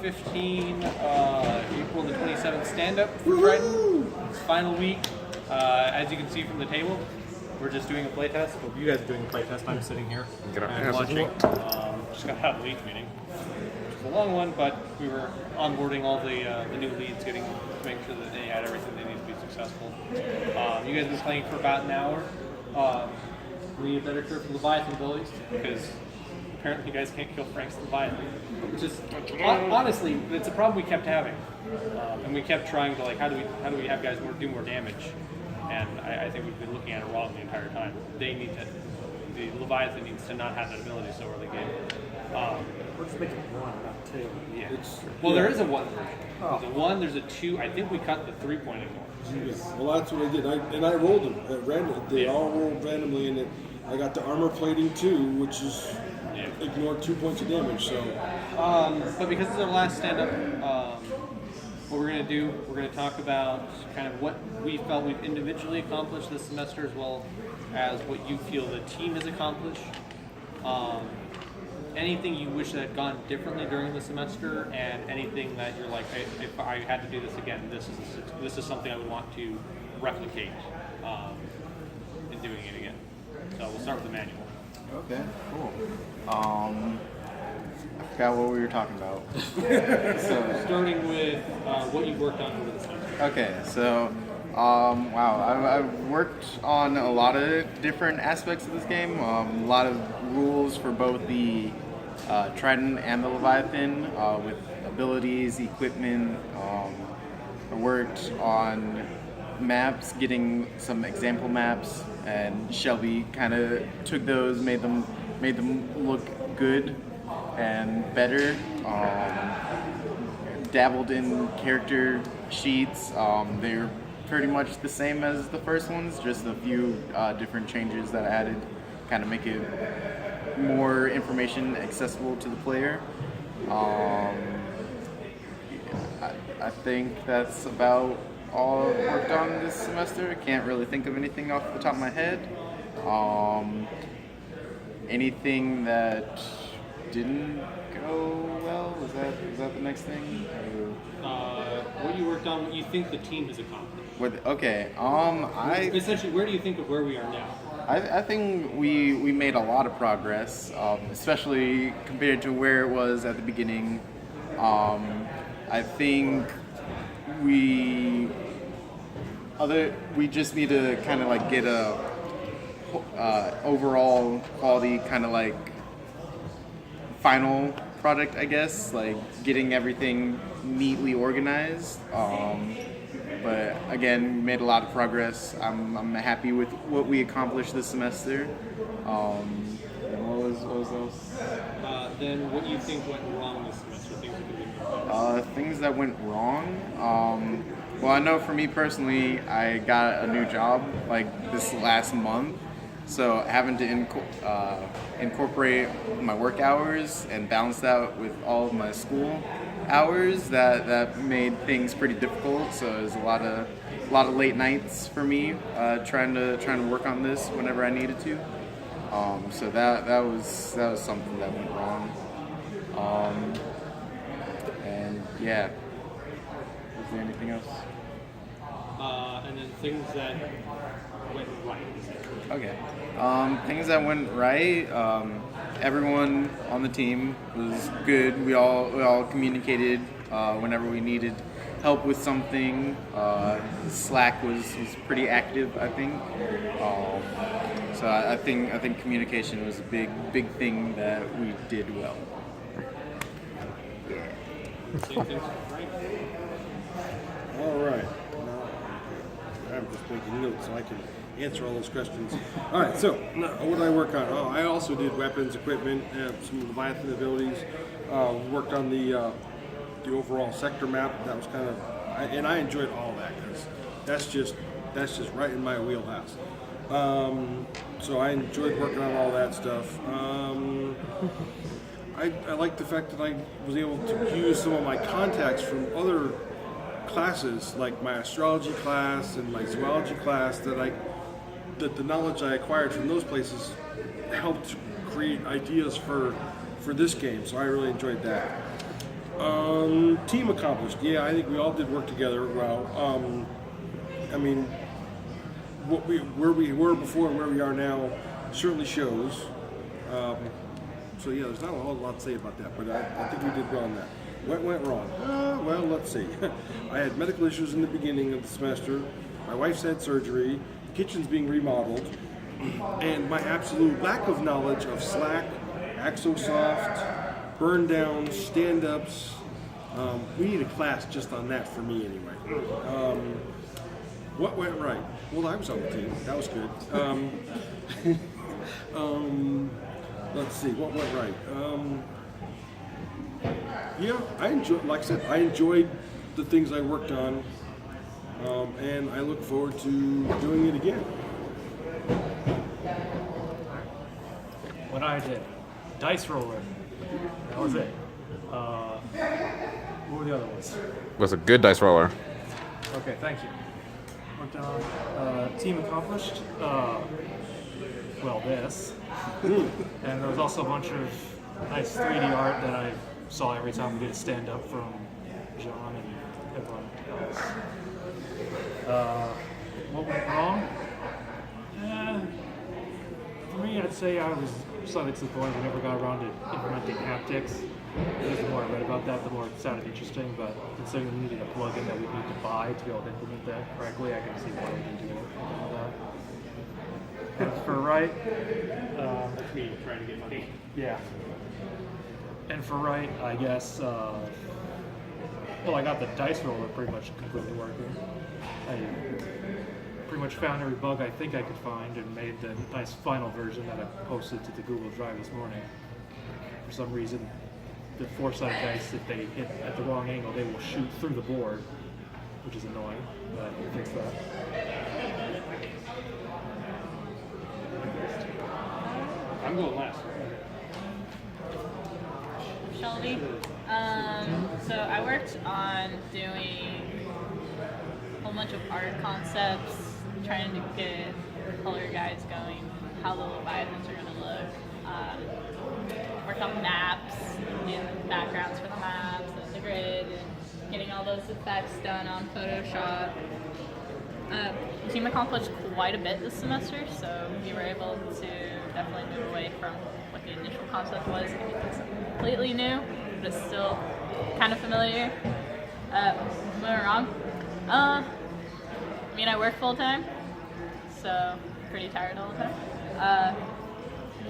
2015 April the 27th stand-up for Trident. It's final week. As you can see from the table, we're just doing a playtest. Well, you guys are doing a playtest. I'm sitting here and watching. Just got out of the leads meeting. It's a long one, but we were onboarding all the new leads, making sure that they had everything they need to be successful. You guys have been playing for about an hour. We need a better cure for Leviathan abilities because apparently you guys can't kill Frank's Leviathan, which is honestly it's a problem we kept having, and we kept trying to how do we have guys do more damage, and I think we've been looking at it wrong the entire time. The Leviathan needs to not have that ability so early game. We're just making one, not two. Yeah. There is a 1 version. There's a 1, there's a 2. I think we cut the 3-point ignore. Yeah. Well, that's what I did. I rolled them at random. They all rolled randomly, and I got the armor plating too, which is ignore 2 points of damage. So, but because it's our last stand-up, what we're going to do, we're going to talk about kind of what we felt we've individually accomplished this semester, as well as what you feel the team has accomplished. Anything you wish that had gone differently during the semester, and anything that you're like, if I had to do this again, this is something I would want to replicate in doing it again. So we'll start with the manual. Okay, cool. I forgot what we were talking about. Starting with what you've worked on over the semester. Okay, so wow, I've worked on a lot of different aspects of this game. A lot of rules for both the Trident and the Leviathan with abilities, equipment. I worked on maps, getting some example maps, and Shelby kind of took those, made them look good and better. Dabbled in character sheets. They're pretty much the same as the first ones, just a few different changes that I added, kind of make it more information accessible to the player. I think that's about all I've worked on this semester. I can't really think of anything off the top of my head. Anything that didn't go well? Was that the next thing? What you worked on, what you think the team has accomplished. Essentially, where do you think of where we are now? I think we made a lot of progress, especially compared to where it was at the beginning. I think we just need to kind of get a overall quality kind of final product, I guess, getting everything neatly organized. But again, we made a lot of progress. I'm happy with what we accomplished this semester. And what was else? Then what do you think went wrong this semester? Things that went wrong? Well, I know for me personally, I got a new job this last month. So having to incorporate my work hours and balance that with all of my school hours, that made things pretty difficult. So it was a lot of late nights for me trying to work on this whenever I needed to. So that was something that went wrong. And yeah, was there anything else? And then things that went right. Okay. Things that went right. Everyone on the team was good. We all communicated whenever we needed help with something. Slack was pretty active, I think. So I think communication was a big thing that we did well. Yeah. all right. Now, I'm just making notes so I can answer all those questions. All right, so what did I work on? I also did weapons, equipment, some Leviathan abilities. Worked on the overall sector map. That was kind of, and I enjoyed all that because that's just right in my wheelhouse. So I enjoyed working on all that stuff. I like the fact that I was able to use some of my contacts from other classes, like my astrology class and my zoology class, that the knowledge I acquired from those places helped create ideas for this game. So I really enjoyed that. Team accomplished. Yeah, I think we all did work together well. I mean, where we were before and where we are now certainly shows. So yeah, there's not a whole lot to say about that, but I think we did well on that. What went wrong? Well, let's see. I had medical issues in the beginning of the semester. My wife's had surgery. The kitchen's being remodeled. And my absolute lack of knowledge of Slack, Axosoft, burn downs, stand-ups. We need a class just on that for me anyway. What went right? Well, I was on the team. That was good. Let's see, what went right? Yeah, like I said, I enjoyed the things I worked on, and I look forward to doing it again. What I did, dice roller. That was it. What were the other ones? Was a good dice roller. Okay, thank you. Worked on team accomplished. Well, this. And there was also a bunch of nice 3D art that I saw every time we did a stand-up from John and everyone else. What went wrong? For me, I'd say I was slightly disappointed we never got around to implementing haptics. Because the more I read about that, the more it sounded interesting, but considering we needed a plugin that we'd need to buy to be able to implement that correctly, I can see why we didn't do that. And for right, That's me trying to get money. yeah. And for right, I guess, well, I got the dice roller pretty much completely working. I pretty much found every bug I think I could find and made the nice final version that I posted to the Google Drive this morning. For some reason, the 4-sided dice, if they hit at the wrong angle, they will shoot through the board, which is annoying, but I can fix that. I'm going last. Shelby. So I worked on doing a whole bunch of art concepts, trying to get color guides going, how the Leviathans are going to look. Worked on maps, and backgrounds for the maps, and the grid, and getting all those effects done on Photoshop. The team accomplished quite a bit this semester, so we were able to definitely move away from what the initial concept was and get something completely new, but it's still kind of familiar. Moving wrong. I mean, I work full time, so pretty tired all the time.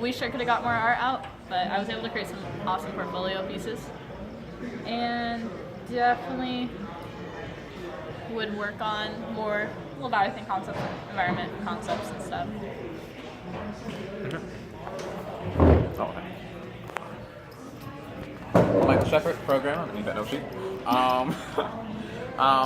We sure could have got more art out, but I was able to create some awesome portfolio pieces, and definitely would work on more Leviathan concepts, environment concepts and stuff. Michael Shepard, programmer, underneath that note sheet.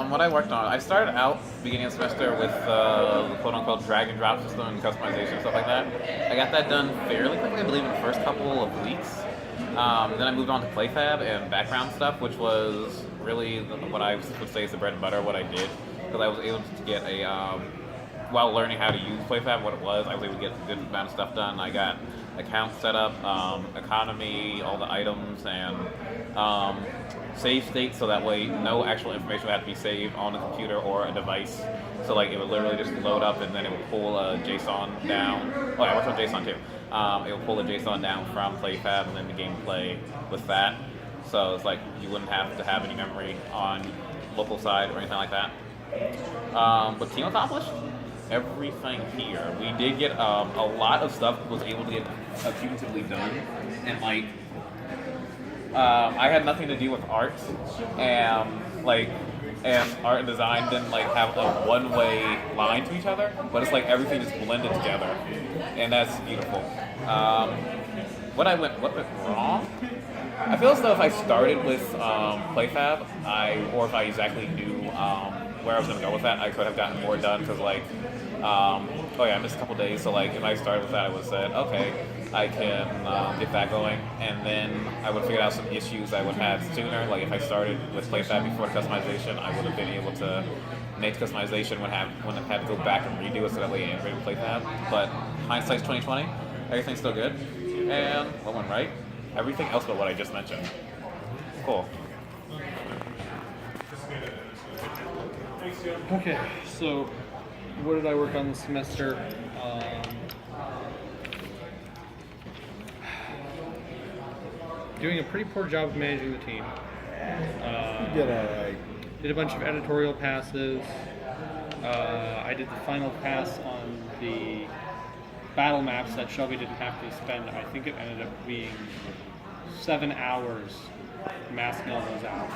What I worked on, I started out beginning of the semester with the quote-unquote drag and drop system and customization and stuff like that. I got that done fairly quickly, I believe in the first couple of weeks. Then I moved on to PlayFab and background stuff, which was really what I would say is the bread and butter of what I did, because I was able to get while learning how to use PlayFab, what it was, I was able to get a good amount of stuff done. I got accounts set up, economy, all the items, and save state, so that way no actual information would have to be saved on a computer or a device. So like it would literally just load up and then it would pull a JSON down. Oh, I worked on JSON too. It would pull a JSON down from PlayFab and then the game play with that. So it's like you wouldn't have to have any memory on local side or anything like that. But team accomplished everything here. We did get a lot of stuff was able to get cumulatively done, and like I had nothing to do with art, and art and design didn't like have a one-way line to each other, but it's like everything just blended together, and that's beautiful. What went wrong? I feel as though if I started with PlayFab, or if I exactly knew where I was going to go with that, I could have gotten more done, because like, I missed a couple days, so like if I started with that, I would have said, okay, I can get that going, and then I would have figured out some issues I would have had sooner. Like if I started with PlayFab before customization, I would have been able to make customization, wouldn't have had to go back and redo it, so that way I integrated with PlayFab. But hindsight's 2020, everything's still good, and what went right? Everything else but what I just mentioned. Cool. Okay, so what did I work on this semester? Doing a pretty poor job of managing the team. You did all right. Did a bunch of editorial passes. I did the final pass on the battle maps that Shelby didn't have to spend. I think it ended up being 7 hours masking all those out.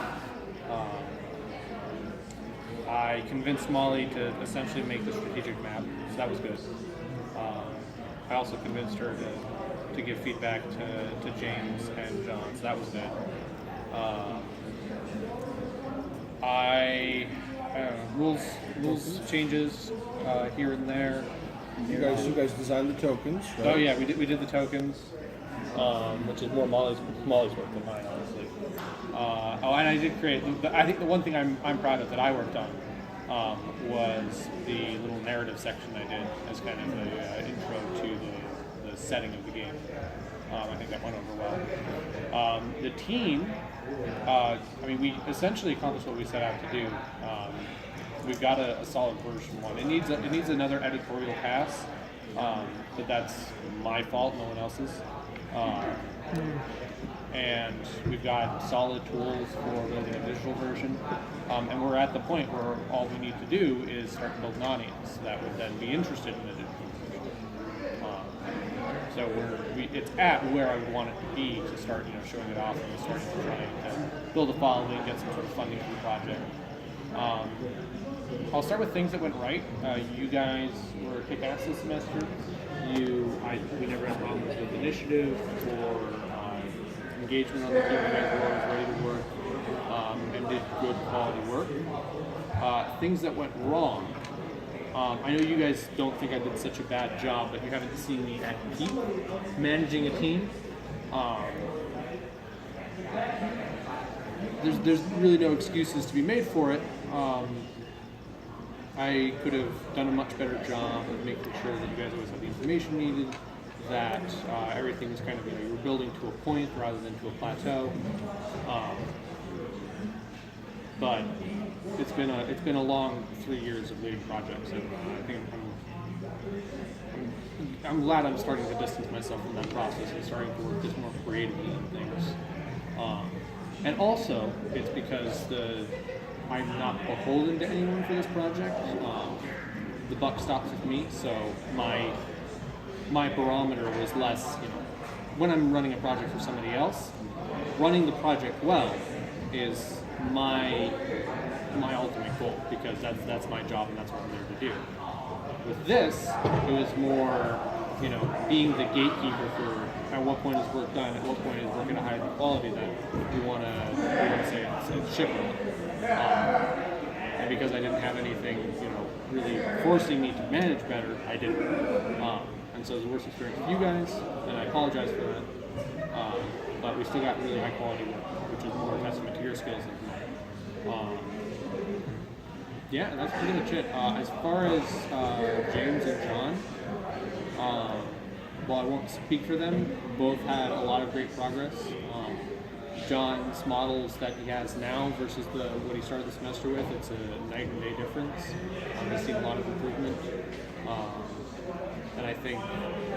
I convinced Molly to essentially make the strategic map, so that was good. I also convinced her to give feedback to James and John, so that was good. I don't know, rules changes here and there. You guys designed the tokens, right? Oh yeah, we did the tokens, which is more Molly's work than mine, honestly. And I did create. I think the one thing I'm proud of that I worked on was the little narrative section I did as kind of the intro to the setting of the game. I think that went over well. The team, we essentially accomplished what we set out to do. We've got a solid version 1. It needs another editorial pass, but that's my fault, no one else's. And we've got solid tools for building a digital version, and we're at the point where all we need to do is start to build an audience that would then be interested in the digital version. So it's at where I would want it to be to start, showing it off and starting to try to build a following, get some sort of funding for the project. I'll start with things that went right. You guys were kick-ass this semester. We never had problems with initiative or engagement on the team. You guys were always ready to work and did good quality work. Things that went wrong. I know you guys don't think I did such a bad job, but you haven't seen me at peak managing a team. There's really no excuses to be made for it. I could have done a much better job of making sure that you guys always have the information needed, that everything is kind of, you were building to a point rather than to a plateau. But it's been a long 3 years of leading projects, and I think I'm glad I'm starting to distance myself from that process and starting to work just more creatively on things. And also, it's because I'm not beholden to anyone for this project. The buck stops with me, so my barometer was less, when I'm running a project for somebody else, running the project well is my ultimate goal, because that's my job and that's what I'm there to do. With this, it was more, being the gatekeeper for at what point is work done, at what point is work going to hide the quality that we want to say it's shipping. And because I didn't have anything, really forcing me to manage better, I didn't. And so it was the worst experience with you guys, and I apologize for that. But we still got really high quality work, which is more a testament to your skills than mine. Yeah, that's pretty much it. As far as James and John, while I won't speak for them, both had a lot of great progress. John's models that he has now versus what he started the semester with, it's a night and day difference. He's seen a lot of improvement. And I think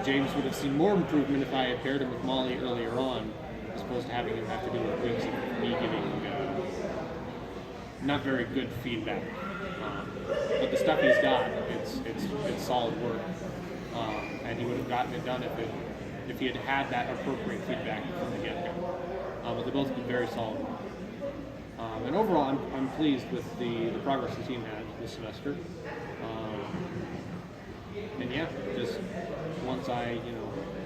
James would have seen more improvement if I had paired him with Molly earlier on, as opposed to having him have to do with weeks of me giving not very good feedback. But the stuff he's got, it's solid work. And he would have gotten it done if he had had that appropriate feedback from the get-go. But they both been very solid. And overall, I'm pleased with the progress the team had this semester. And yeah, just once I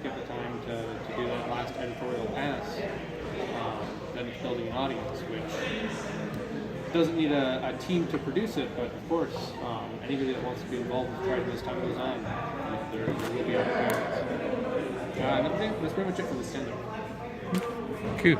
get the time to do that last editorial pass, then it's building an audience, which doesn't need a team to produce it, but of course, anybody that wants to be involved with Trident as time goes on, there will be opportunities. That's pretty much it for the stand-up. Cool.